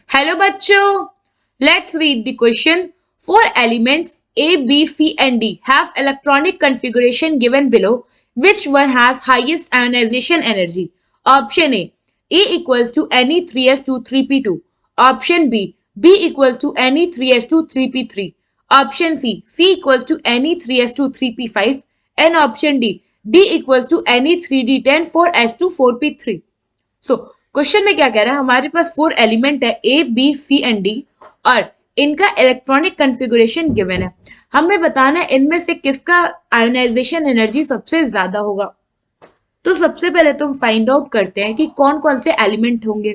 Hello bachcho, let's read the question. Four elements A, B, C and D have electronic configuration given below. Which one has highest ionization energy? Option A equals to Ne3s2 3p2. Option B equals to Ne3s2 3p3. Option C equals to Ne3s2 3p5. And option D equals to Ne3d10 4s2 4p3. So question में क्या कह रहा है, हमारे पास four element है A B C and D और इनका electronic configuration given है। हमें बताना है इनमें से किसका आयोनाइजेशन एनर्जी सबसे ज्यादा होगा। तो सबसे पहले तो हम फाइंड आउट करते हैं कि कौन कौन से एलिमेंट होंगे।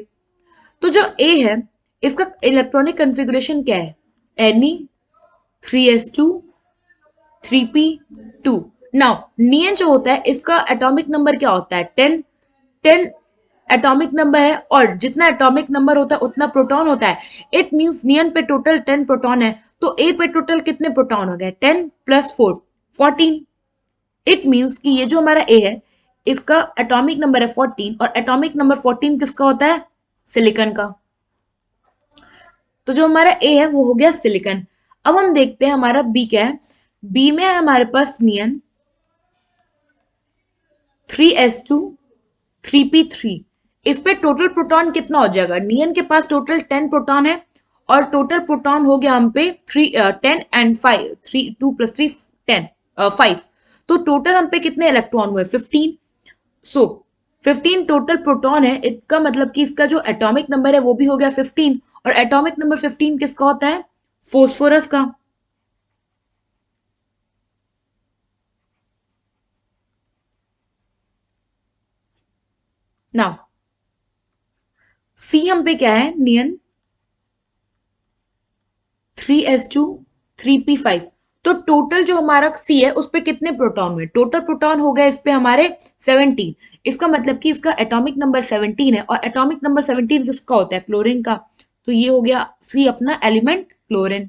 तो जो ए है इसका इलेक्ट्रॉनिक कॉन्फ़िगरेशन क्या है, Ne3s2 3p2। नाउ नियन जो होता है इसका एटॉमिक नंबर क्या होता है, 10 10 एटॉमिक नंबर है और जितना एटॉमिक नंबर होता है उतना प्रोटॉन होता है। इट मींस नियन पे टोटल 10 प्रोटॉन है, तो ए पे टोटल कितने प्रोटॉन हो गए, 10 प्लस 4 14। इट मींस कि ये जो हमारा ए है इसका एटॉमिक नंबर है 14 और एटॉमिक नंबर 14 किसका होता है, सिलिकॉन का। तो जो हमारा ए है वो हो गया सिलिकॉन। अब हम देखते हैं हमारा बी क्या है। बी में है हमारे पास नियन 3s2 3p3। इस पे टोटल प्रोटॉन कितना हो जाएगा, नियन के पास टोटल 10 प्रोटॉन है और टोटल प्रोटॉन हो गया हम पे 10 एंड 5 3 2 प्लस 3 10 5। तो टोटल हम पे कितने इलेक्ट्रॉन हुए, 15। सो 15 टोटल प्रोटॉन है, इसका मतलब कि इसका जो एटॉमिक नंबर है वो भी हो गया 15 और एटॉमिक नंबर 15 किसका होता है, फोस्फोरस का। नाउ सी हम पे क्या है, नियन 3s2 3p5। तो टोटल जो हमारा सी है उस पे कितने प्रोटॉन हुए, टोटल प्रोटॉन हो गए इस पे हमारे 17। इसका मतलब कि इसका एटॉमिक नंबर 17 है और एटॉमिक नंबर 17 किसका होता है, क्लोरीन का। तो ये हो गया सी अपना एलिमेंट क्लोरीन।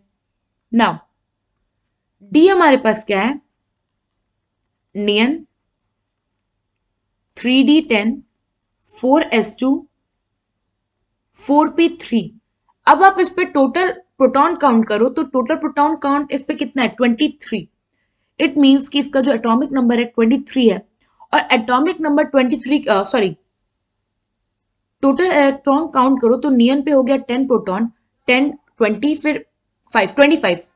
नाउ डी हमारे पास क्या है, नियन 3d10 4s2 4p3। अब आप इस पे टोटल प्रोटॉन काउंट करो तो टोटल प्रोटॉन काउंट इस पे कितना है, 23। इट मीन्स कि इसका जो एटॉमिक नंबर है 23 है और atomic number 23 sorry total electron count करो तो नियन पे हो गया 10 प्रोटॉन, 10 20 फिर 5 25।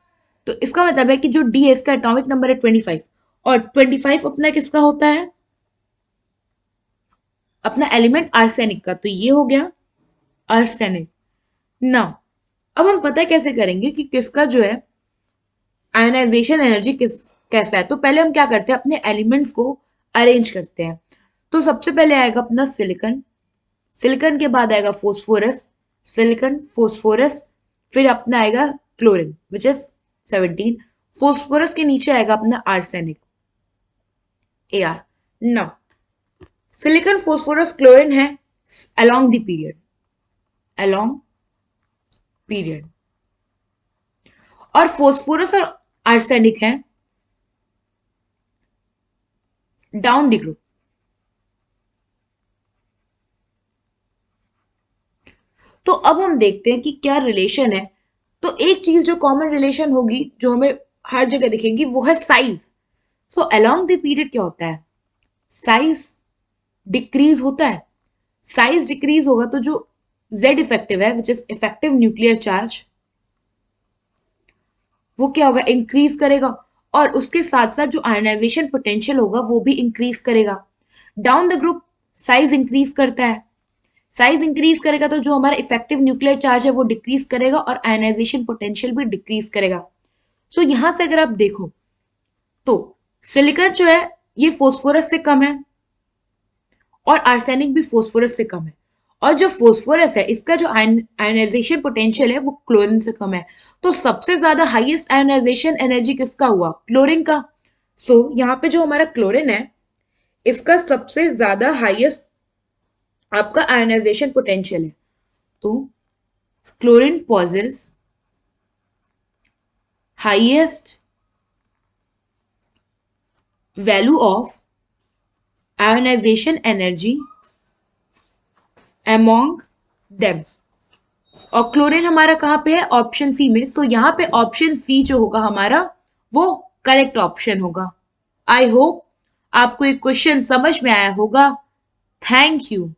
तो इसका मतलब है कि जो डी है इसका एटॉमिक नंबर है 25 और 25 अपना किसका होता है, अपना एलिमेंट आर्सेनिक का। तो ये हो गया आर्सेनिक। नाउ अब हम पता कैसे करेंगे कि किसका जो है आयनाइजेशन एनर्जी किस कैसा है। तो पहले हम क्या करते हैं, अपने एलिमेंट्स को अरेंज करते हैं। तो सबसे पहले आएगा अपना सिलिकॉन, सिलिकॉन के बाद आएगा फोस्फोरस, सिलिकॉन फोस्फोरस, फिर अपना आएगा क्लोरीन विच इज 17। फोस्फोरस के नीचे आएगा अपना arsenic Ar। Now silicon phosphorus chlorine है along the period, along period, और फोस्फोरस और आर्सेनिक है डाउन द ग्रुप। तो अब हम देखते हैं कि क्या रिलेशन है। तो एक चीज जो कॉमन रिलेशन होगी जो हमें हर जगह दिखेगी वो है size. So along the period क्या होता है, साइज डिक्रीज होता है। साइज डिक्रीज होगा तो जो जेड इफेक्टिव है which is effective nuclear charge वो क्या होगा, इंक्रीज करेगा और उसके साथ साथ जो आयनाइजेशन पोटेंशियल होगा वो भी इंक्रीज करेगा। Down the group size increase करता है, साइज इंक्रीज करेगा तो जो हमारा इफेक्टिव न्यूक्लियर चार्ज है वो डिक्रीज करेगा और आयनाइजेशन पोटेंशियल भी डिक्रीज करेगा। सो यहां से अगर आप देखो तो सिलिकॉन जो है ये फोस्फोरस से कम है और आर्सेनिक भी फोस्फोरस से कम है और जो फोस्फोरस है इसका जो आयनाइजेशन पोटेंशियल है वो क्लोरीन से कम है। तो सबसे ज्यादा हाईएस्ट आयनाइजेशन एनर्जी किसका हुआ, क्लोरीन का। सो यहाँ पे जो हमारा क्लोरीन है इसका सबसे ज्यादा हाईएस्ट आपका आयनाइजेशन पोटेंशियल है। तो chlorine possess highest value of ionization energy among them। और क्लोरीन हमारा कहाँ पे है? ऑप्शन सी में। सो यहाँ पे ऑप्शन सी जो होगा हमारा वो करेक्ट ऑप्शन होगा। आई होप आपको एक क्वेश्चन समझ में आया होगा। Thank you.